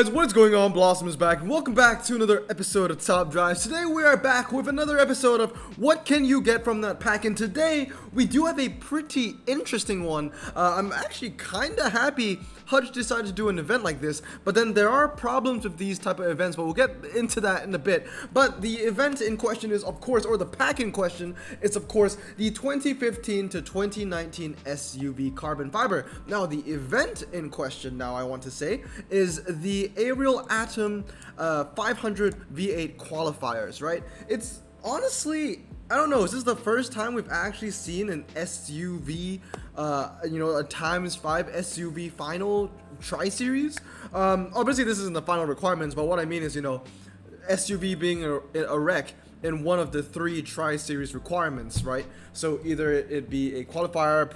guys, what is going on? Blossom is back, and welcome back to another episode of Top Drives. Today we are back with another episode of What Can You Get From That Pack, and today we do have a pretty interesting one. I'm actually kinda happy Hutch decided to do an event like this, but then there are problems with these type of events, but we'll get into that in a bit. But the event in question is, of course, or the pack in question is, of course, the 2015 to 2019 SUV carbon fiber. Now, the event in question, now I want to say, is the Aerial Atom 500 V8 qualifiers, right? It's honestly, I don't know, is this the first time we've actually seen an SUV, a ×5 SUV final tri-series? Obviously this isn't the final requirements, but what I mean is, SUV being a rec in one of the 3 tri-series requirements, right? So either it be a qualifier,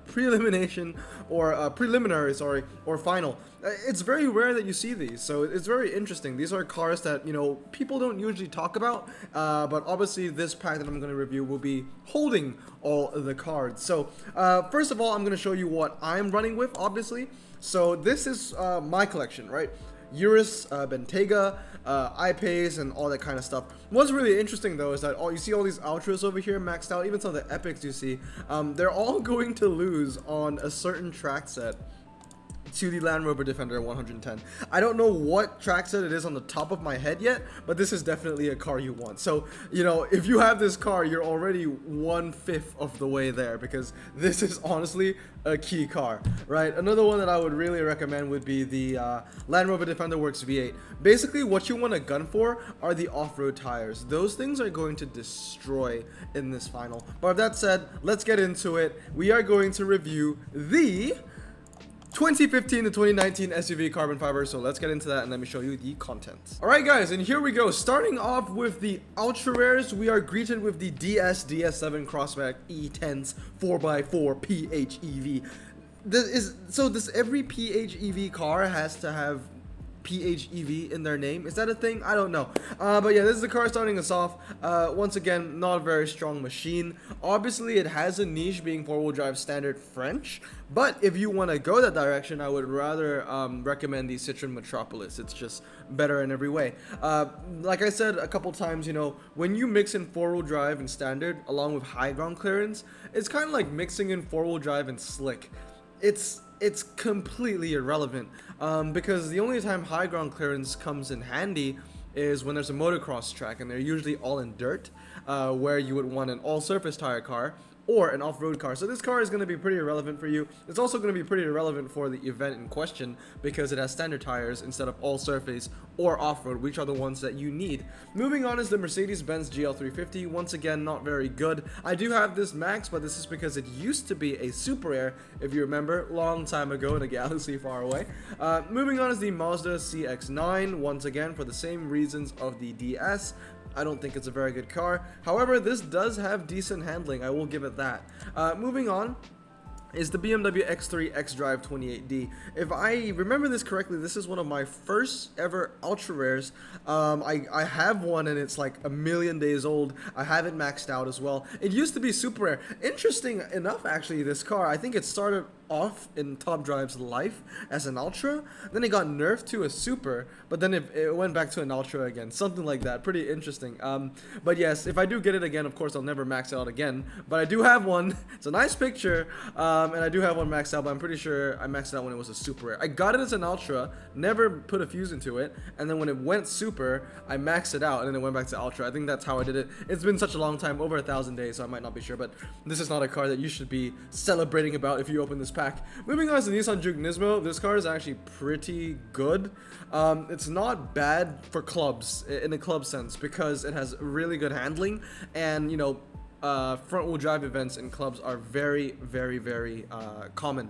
prelimination, or preliminary, or final. It's very rare that you see these, so it's very interesting. These are cars that, people don't usually talk about, but obviously this pack that I'm going to review will be holding all of the cards. So first of all, I'm going to show you what I'm running with, obviously. So this is my collection, right? Urus, Bentayga, iPace, and all that kind of stuff. What's really interesting though is that you see all these Ultras over here maxed out, even some of the Epics you see, they're all going to lose on a certain track set to the Land Rover Defender 110. I don't know what track set it is on the top of my head yet, but this is definitely a car you want. So, if you have this car, you're already 1/5 of the way there, because this is honestly a key car, right? Another one that I would really recommend would be the Land Rover Defender Works V8. Basically, what you want to gun for are the off-road tires. Those things are going to destroy in this final. But with that said, let's get into it. We are going to review the 2015 to 2019 SUV carbon fiber, so let's get into that and let me show you the contents. Alright guys, and here we go. Starting off with the ultra rares, we are greeted with the DS7 Crossback E10s 4x4 PHEV. Does every PHEV car has to have PHEV in their name? Is that a thing? I don't know. But yeah, this is the car starting us off. Once again, not a very strong machine. Obviously, it has a niche being 4-wheel drive standard French, but if you want to go that direction, I would rather recommend the Citroen Metropolis. It's just better in every way. Like I said a couple times, when you mix in 4-wheel drive and standard along with high ground clearance, it's kind of like mixing in 4-wheel drive and slick. It's completely irrelevant, because the only time high ground clearance comes in handy is when there's a motocross track, and they're usually all in dirt, where you would want an all-surface tire car or an off-road car. So this car is going to be pretty irrelevant for you. It's also going to be pretty irrelevant for the event in question, because it has standard tires instead of all-surface or off-road, which are the ones that you need. Moving on is the Mercedes-Benz GL350. Once again, not very good. I do have this max, but this is because it used to be a super rare, if you remember, long time ago in a galaxy far away. Moving on is the Mazda CX-9, once again for the same reasons of the DS. I don't think it's a very good car. However, this does have decent handling, I will give it that. Moving on is the BMW X3 xDrive 28D. If I remember this correctly, this is one of my first ever ultra rares. I have one and it's like a million days old. I have it maxed out as well. It used to be super rare. Interesting enough, actually, this car, I think it started off in Top Drive's life as an ultra, then it got nerfed to a super, but then it went back to an ultra again, something like that. Pretty interesting. But yes, if I do get it again, of course I'll never max it out again, but I do have one. It's a nice picture, and I do have one maxed out, but I'm pretty sure I maxed it out when it was a super rare. I got it as an ultra, never put a fuse into it, and then when it went super, I maxed it out and then it went back to ultra. I think that's how I did it. It's been such a long time, over 1,000 days, so I might not be sure, but this is not a car that you should be celebrating about if you open this pack. Moving on to the Nissan Juke Nismo. This car is actually pretty good. It's not bad for clubs, in a club sense, because it has really good handling, and front wheel drive events in clubs are very, very, very common.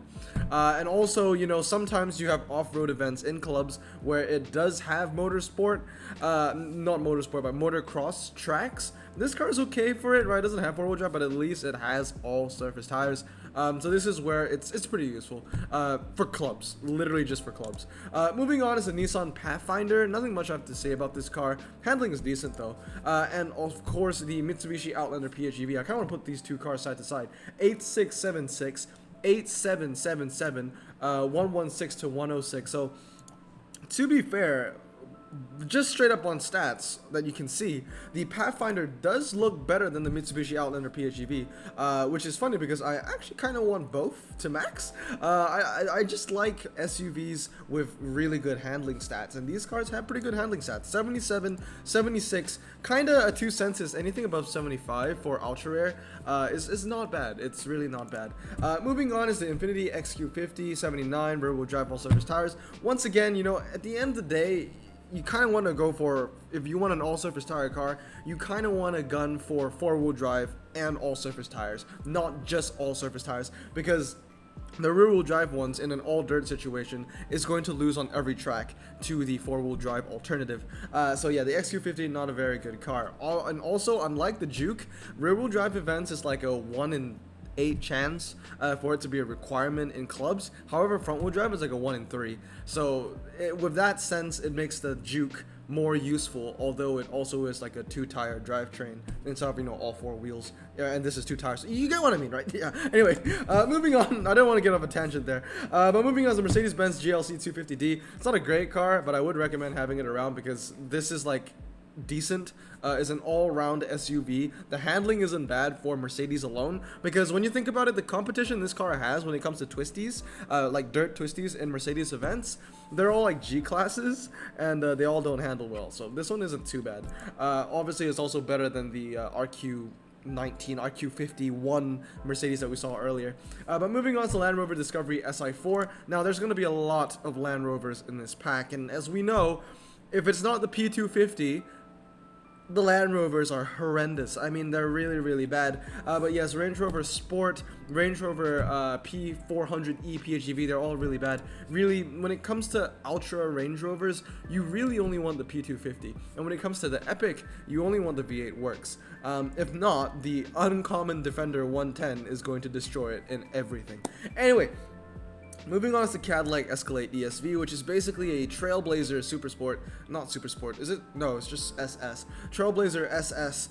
And also, sometimes you have off-road events in clubs where it does have motorsport, not motorsport, but motocross tracks. This car is okay for it, right? It doesn't have 4-wheel drive, but at least it has all surface tires. So this is where it's pretty useful for clubs, literally just for clubs. Moving on is the Nissan Pathfinder. Nothing much I have to say about this car. Handling is decent though. And of course the Mitsubishi Outlander PHEV. I kind of want to put these two cars side to side. 8676, 8777, 116 to 106. So to be fair, just straight up on stats that you can see, the Pathfinder does look better than the Mitsubishi Outlander PHEV, which is funny because I actually kind of want both to max. I just like SUVs with really good handling stats, and these cars have pretty good handling stats. 77, 76, kind of a 2 census. Anything above 75 for ultra rare is not bad. It's really not bad. Moving on is the Infiniti XQ50, 79, rear wheel drive, all surface tires. Once again, you know, at the end of the day, you kind of want to go for, if you want an all-surface tire car, you kind of want to gun for 4-wheel drive and all-surface tires, not just all-surface tires, because the rear-wheel drive ones in an all-dirt situation is going to lose on every track to the 4-wheel drive alternative. So yeah, the XQ50 not a very good car. And also, unlike the Juke, rear-wheel drive events is like a 1 in 8 chance for it to be a requirement in clubs. However, front wheel drive is like a 1 in 3. So with that sense, it makes the Juke more useful, although it also is like a 2-tire drivetrain instead of, you know, all 4 wheels. Yeah, and this is 2 tires. You get what I mean, right? Yeah. Anyway, moving on. I don't want to get off a tangent there. But moving on to the Mercedes-Benz GLC 250D. It's not a great car, but I would recommend having it around because this is like decent. Is an all-round SUV. The handling isn't bad for Mercedes alone, because when you think about it, the competition this car has when it comes to twisties, like dirt twisties in Mercedes events, they're all like G classes, and they all don't handle well. So this one isn't too bad. Obviously, it's also better than the RQ19, RQ51 Mercedes that we saw earlier. But moving on to Land Rover Discovery SI4. Now, there's going to be a lot of Land Rovers in this pack, and as we know, if it's not the P250, the Land Rovers are horrendous. I mean, they're really, really bad. But yes, Range Rover Sport, Range Rover P400e PHEV, they're all really bad. Really, when it comes to Ultra Range Rovers, you really only want the P250. And when it comes to the Epic, you only want the V8 Works. If not, the Uncommon Defender 110 is going to destroy it in everything. Anyway, moving on is the Cadillac Escalade ESV, which is basically a Trailblazer Supersport, not Supersport, is it? No, it's just SS. Trailblazer SS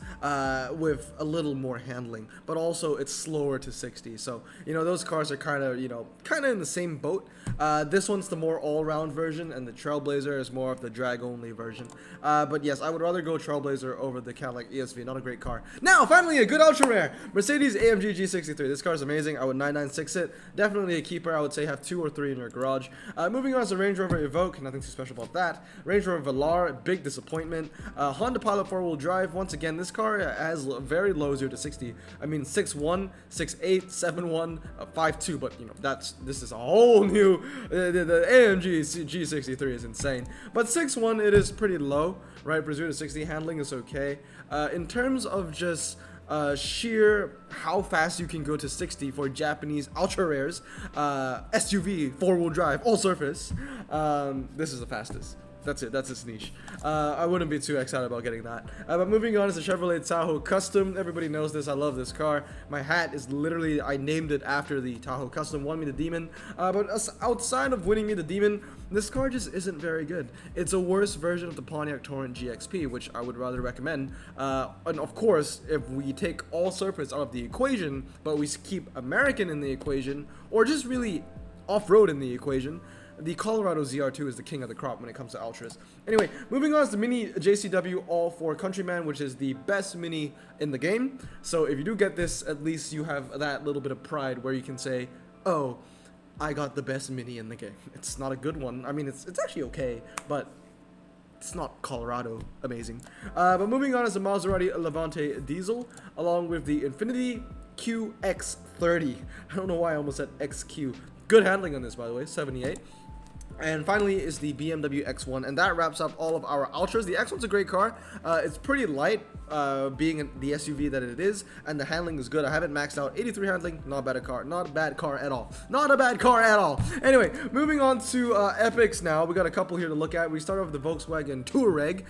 with a little more handling, but also it's slower to 60. So, you know, those cars are kind of, you know, in the same boat. This one's the more all-round version, and the Trailblazer is more of the drag-only version. But yes, I would rather go Trailblazer over the Cadillac ESV, not a great car. Now, finally, a good ultra rare, Mercedes-AMG G63. This car is amazing. I would 996 it. Definitely a keeper. I would say have 2 or 3 in your garage. Moving on to Range Rover Evoque, nothing too special about that. Range Rover Velar, big disappointment. Honda Pilot 4-wheel drive, once again, this car has very low 0 to 60. I mean, 6.1, 6.8, 7.1, 5.2, but you know, this is a whole new, the AMG G63 is insane. But 6.1, it is pretty low, right? For 0 to 60, handling is okay. In terms of just sheer how fast you can go to 60 for Japanese ultra rares, SUV, 4-wheel drive, all surface, this is the fastest. That's it. That's its niche. I wouldn't be too excited about getting that. But moving on is the Chevrolet Tahoe Custom. Everybody knows this. I love this car. My hat is literally, I named it after the Tahoe Custom. Won me the Demon. But outside of winning me the Demon, this car just isn't very good. It's a worse version of the Pontiac Torrent GXP, which I would rather recommend. And of course, if we take all surface out of the equation, but we keep American in the equation, or just really off-road in the equation, the Colorado ZR2 is the king of the crop when it comes to ultras. Anyway, moving on is the Mini JCW All-4 Countryman, which is the best Mini in the game. So if you do get this, at least you have that little bit of pride where you can say, oh, I got the best Mini in the game. It's not a good one. I mean, it's actually okay, but it's not Colorado amazing. But moving on is the Maserati Levante Diesel, along with the Infiniti QX30. I don't know why I almost said XQ. Good handling on this, by the way, 78. And finally is the BMW X1, and that wraps up all of our ultras. The X1's a great car. It's pretty light, being the SUV that it is, and the handling is good. I have it maxed out. 83 handling, not a bad car. Not a bad car at all. Not a bad car at all. Anyway, moving on to epics now. We got a couple here to look at. We start off with the Volkswagen Touareg.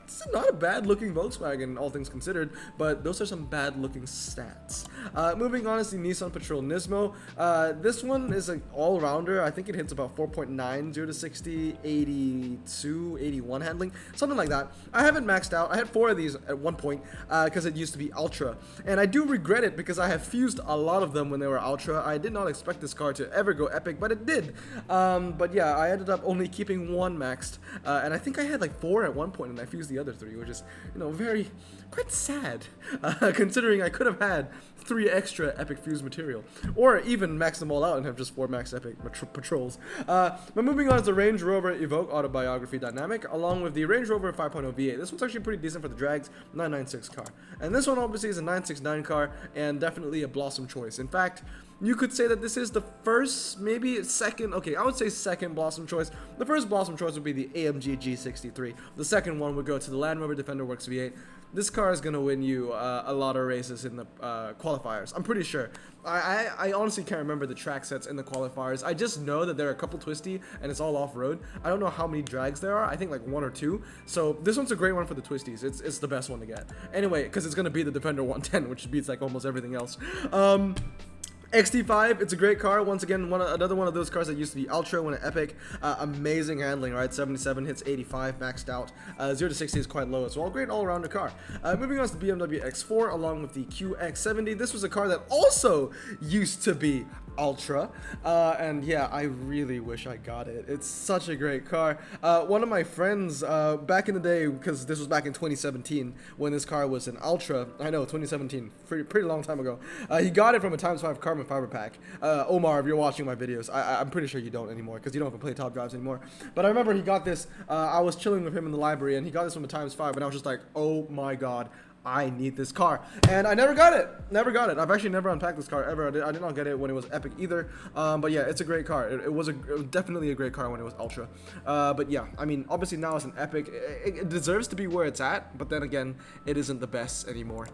It's not a bad looking Volkswagen, all things considered, but those are some bad looking stats. Moving on is the Nissan Patrol Nismo. This one is an all-rounder. I think it hits about 4.9 79 0 to 60, 82, 81 handling, something like that. I haven't maxed out. I had 4 of these at one point because it used to be Ultra, and I do regret it because I have fused a lot of them when they were Ultra. I did not expect this card to ever go epic, but it did. But yeah, I ended up only keeping 1 maxed, and I think I had like 4 at one point, and I fused the other 3, which is, you know, quite sad, considering I could have had 3 extra epic fuse material, or even max them all out and have just 4 max epic patrols. But moving on to the Range Rover Evoque Autobiography Dynamic, along with the Range Rover 5.0 V8. This one's actually pretty decent for the drags, 996 car. And this one obviously is a 969 car, and definitely a Blossom choice. In fact, you could say that this is the first, maybe second, okay, I would say second Blossom choice. The first Blossom choice would be the AMG G63. The second one would go to the Land Rover Defender Works V8. This car is going to win you a lot of races in the qualifiers, I'm pretty sure. I honestly can't remember the track sets in the qualifiers. I just know that there are a couple twisty and it's all off-road. I don't know how many drags there are. I think like 1 or 2. So this one's a great one for the twisties. It's the best one to get. Anyway, because it's going to be the Defender 110, which beats like almost everything else. XT5, it's a great car. Once again, another one of those cars that used to be Ultra when Epic. Amazing handling, right? 77 hits 85, maxed out. 0 to 60 is quite low as well. Great all-rounder car. Moving on to the BMW X4 along with the QX70. This was a car that also used to be Ultra, and yeah, I really wish I got it. It's such a great car. One of my friends back in the day, because this was back in 2017 when this car was an Ultra, I know, 2017, pretty long time ago, he got it from a x5 carbon fiber pack. Omar, if you're watching my videos, I'm pretty sure you don't anymore because you don't even play top drives anymore, but I remember he got this. I was chilling with him in the library and he got this from a x5, and I was just like, oh my god, I need this car, and I never got it. I've actually never unpacked this car ever. I did not get it when it was Epic either. But yeah, it's a great car. It was definitely a great car when it was Ultra. But yeah, I mean, obviously now it's an Epic. It deserves to be where it's at, but then again, it isn't the best anymore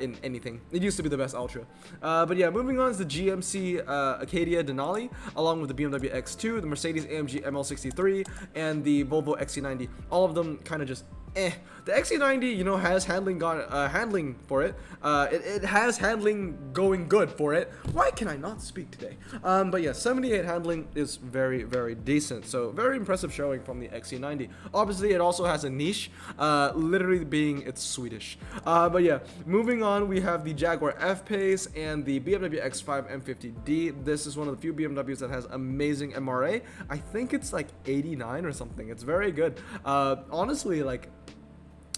in anything. It used to be the best Ultra. But yeah, moving on to the GMC Acadia Denali, along with the BMW X2, the Mercedes AMG ML63, and the Volvo XC90. All of them kind of just The XC90, you know, has handling for it. It has handling going good for it. Why can I not speak today? But yeah, 78 handling is very, very decent. So very impressive showing from the XC90. Obviously, it also has a niche, literally being it's Swedish. But yeah, moving on, we have the Jaguar F-Pace and the BMW X5 M50D. This is one of the few BMWs that has amazing MRA. I think it's like 89 or something. It's very good. Honestly, like,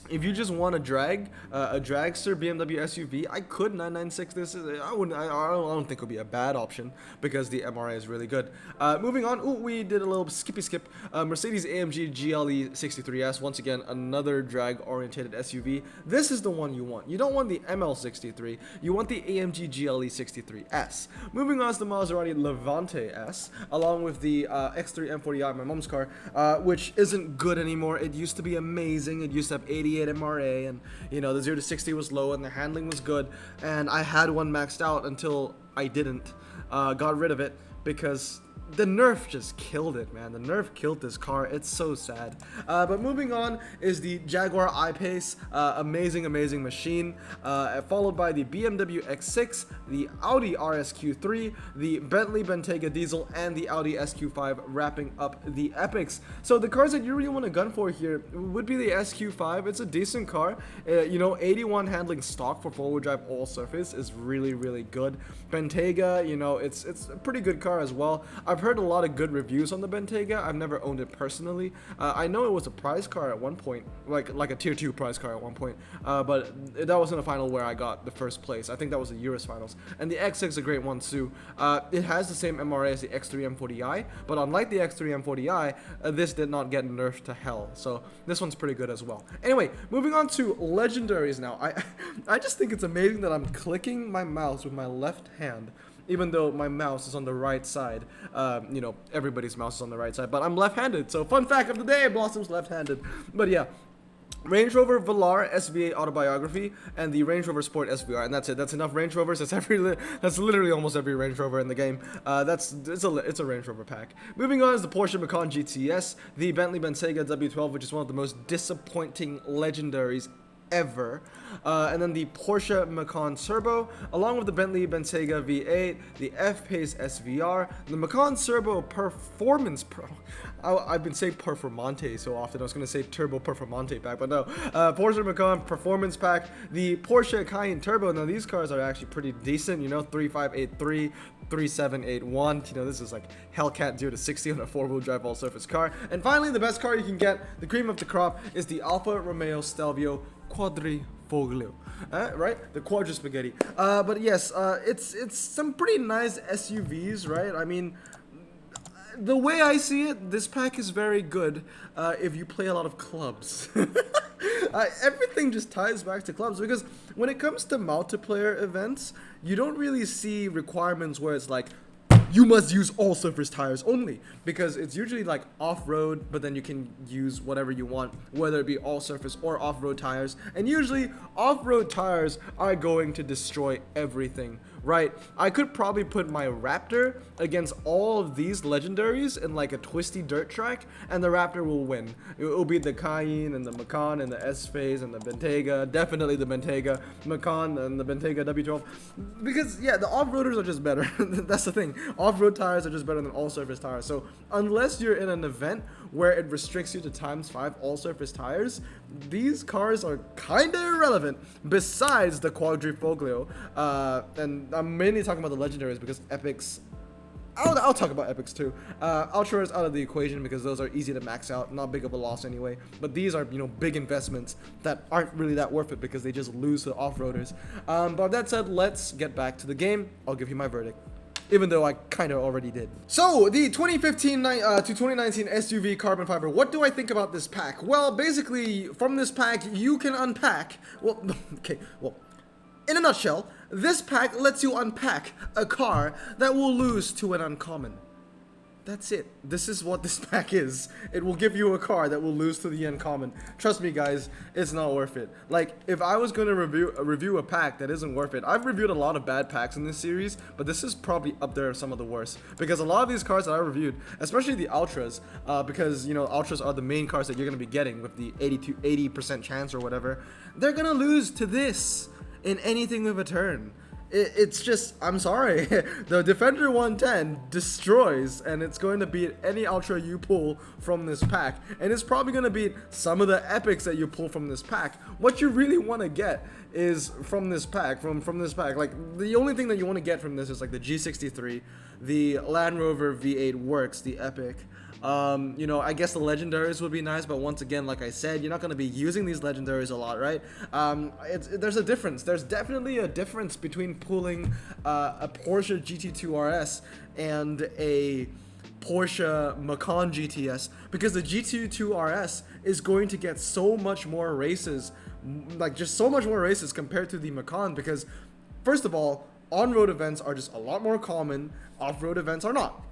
if you just want a dragster BMW SUV, I could 996 this. I don't think it would be a bad option because the MRA is really good. Moving on, we did a little skip. Mercedes AMG GLE 63S. Once again, another drag-oriented SUV. This is the one you want. You don't want the ML63. You want the AMG GLE 63S. Moving on to the Maserati Levante S, along with the X3 M40i, my mom's car, which isn't good anymore. It used to be amazing. It used to have 88 MRA, and you know, the 0 to 60 was low and the handling was good, and I had one maxed out until I didn't. Got rid of it because the nerf just killed it, man. The nerf killed this car. It's so sad. But moving on is the Jaguar I-Pace. Amazing machine. Followed by the BMW X6, the Audi RSQ3, the Bentley Bentayga Diesel, and the Audi SQ5, wrapping up the epics. So the cars that you really want to gun for here would be the SQ5. It's a decent car. You know, 81 handling stock for four-wheel drive all surface is really good. Bentayga, you know, it's a pretty good car as well. I've heard a lot of good reviews on the Bentayga. I've never owned it personally. I know it was a prize car at one point, like a tier 2 prize car at one point, but that wasn't a final where I got the first place. I think that was the Eurus finals. And the X6 is a great one too. It has the same MRA as the X3 M40i, but unlike the X3 M40i, this did not get nerfed to hell. So this one's pretty good as well. Anyway, moving on to Legendaries now. I just think it's amazing that I'm clicking my mouse with my left hand, even though my mouse is on the right side. You know, everybody's mouse is on the right side, but I'm left-handed. So fun fact of the day, Blossom's left-handed. But yeah, Range Rover Velar SVA Autobiography and the Range Rover Sport SVR, and that's it. That's enough Range Rovers. That's literally almost every Range Rover in the game. It's a Range Rover pack. Moving on is the Porsche Macan GTS, the Bentley Bentayga W12, which is one of the most disappointing Legendaries ever. And then the Porsche Macan Turbo, along with the Bentley Bentayga V8, the F-Pace SVR, the Macan Turbo Performance Pro. I've been saying Performante so often, I was going to say Turbo Performante pack, but no. Porsche Macan Performance Pack, the Porsche Cayenne Turbo. Now these cars are actually pretty decent, you know, 3583, 3781. You know, this is like Hellcat 0 to 60 on a 4-wheel drive all-surface car. And finally, the best car you can get, the cream of the crop, is the Alfa Romeo Stelvio Quadrifoglio, right? The Quadra Spaghetti. But yes, it's some pretty nice SUVs, right? I mean, the way I see it, this pack is very good if you play a lot of clubs. Everything just ties back to clubs, because when it comes to multiplayer events, you don't really see requirements where it's like, you must use all surface tires only, because it's usually like off-road, but then you can use whatever you want, whether it be all surface or off-road tires. And usually off-road tires are going to destroy everything, right? I could probably put my Raptor against all of these legendaries in like a twisty dirt track, and the Raptor will win. It will beat the Cayenne and the Macan and the S-Phase and the Bentayga, definitely the Bentayga, Macan and the Bentayga W12, because yeah, the off-roaders are just better. That's the thing. Off-road tires are just better than all-surface tires. So unless you're in an event where it restricts you to ×5 all-surface tires, these cars are kind of irrelevant besides the Quadrifoglio. And I'm mainly talking about the legendaries because epics, I'll talk about epics too. Ultra is out of the equation because those are easy to max out, not big of a loss anyway. But these are, you know, big investments that aren't really that worth it because they just lose to off-roaders. But with that said, let's get back to the game. I'll give you my verdict, even though I kind of already did. So, the 2015 to 2019 SUV carbon fiber, what do I think about this pack? Well, basically, from this pack, you can unpack, well, okay, well, in a nutshell, this pack lets you unpack a car that will lose to an uncommon. That's it. This is what this pack is. It will give you a car that will lose to the uncommon. Trust me, guys, it's not worth it. Like, if I was going to review a pack that isn't worth it, I've reviewed a lot of bad packs in this series, but this is probably up there with some of the worst. Because a lot of these cars that I reviewed, especially the Ultras, because, you know, Ultras are the main cars that you're going to be getting with the 80% chance or whatever, they're going to lose to this in anything with a turn. It's just, I'm sorry, the Defender 110 destroys, and it's going to beat any Ultra you pull from this pack, and it's probably going to beat some of the epics that you pull from this pack. What you really want to get is from this pack, from this pack, like, the only thing that you want to get from this is like the G63, the Land Rover V8 Works, the epic. You know, I guess the legendaries would be nice, but once again, like I said, you're not going to be using these legendaries a lot, right? There's a difference. There's definitely a difference between pulling a Porsche GT2 RS and a Porsche Macan GTS, because the GT2 RS is going to get so much more races, like just so much more races compared to the Macan, because first of all, on-road events are just a lot more common, off-road events are not.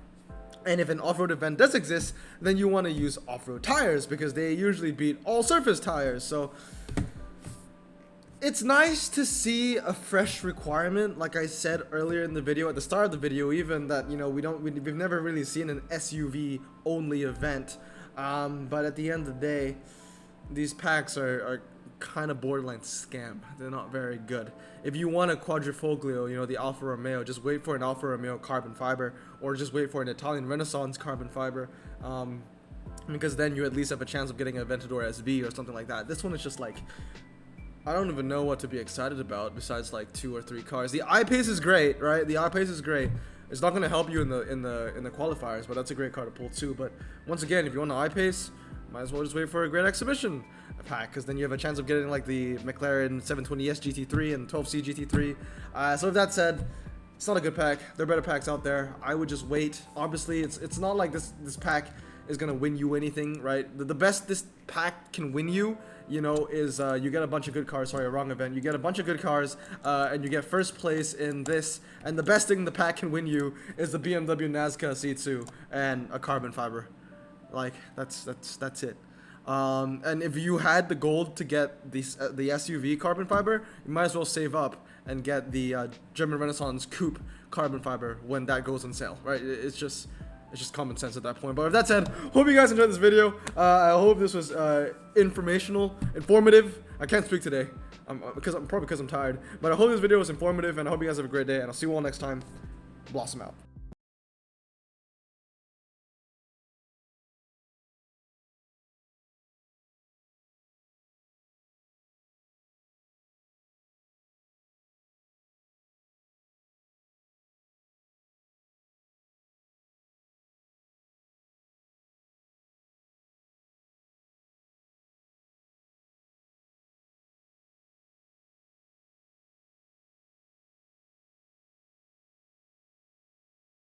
And if an off-road event does exist, then you want to use off-road tires because they usually beat all surface tires. So it's nice to see a fresh requirement, like I said earlier in the video, at the start of the video even, that, you know, we've never really seen an SUV only event. But at the end of the day, these packs are kind of borderline scam. They're not very good. If you want a Quadrifoglio, you know, the Alfa Romeo, just wait for an Alfa Romeo carbon fiber, or just wait for an Italian Renaissance carbon fiber, because then you at least have a chance of getting a Aventador SV or something like that. This one is just like, I don't even know what to be excited about besides like 2 or 3 cars. The I-Pace is great, right? The I-Pace is great. It's not going to help you in the qualifiers, but that's a great car to pull too. But once again, if you want the I-Pace, might as well just wait for a great exhibition pack, because then you have a chance of getting like the McLaren 720S GT3 and 12C GT3. So with that said, it's not a good pack. There are better packs out there. I would just wait. Obviously, it's not like this pack is gonna win you anything, right? The best this pack can win you, you know, is you get a bunch of good cars. Sorry, wrong event. You get a bunch of good cars, and you get first place in this. And the best thing the pack can win you is the BMW Nazca C2 and a carbon fiber. Like, that's it. And if you had the gold to get the SUV carbon fiber, you might as well save up and get the German Renaissance Coupe carbon fiber when that goes on sale, right? It's It's just common sense at that point. But with that said, hope you guys enjoyed this video. I hope this was informational, informative. I can't speak today because I'm tired. But I hope this video was informative, and I hope you guys have a great day. And I'll see you all next time. Blossom out.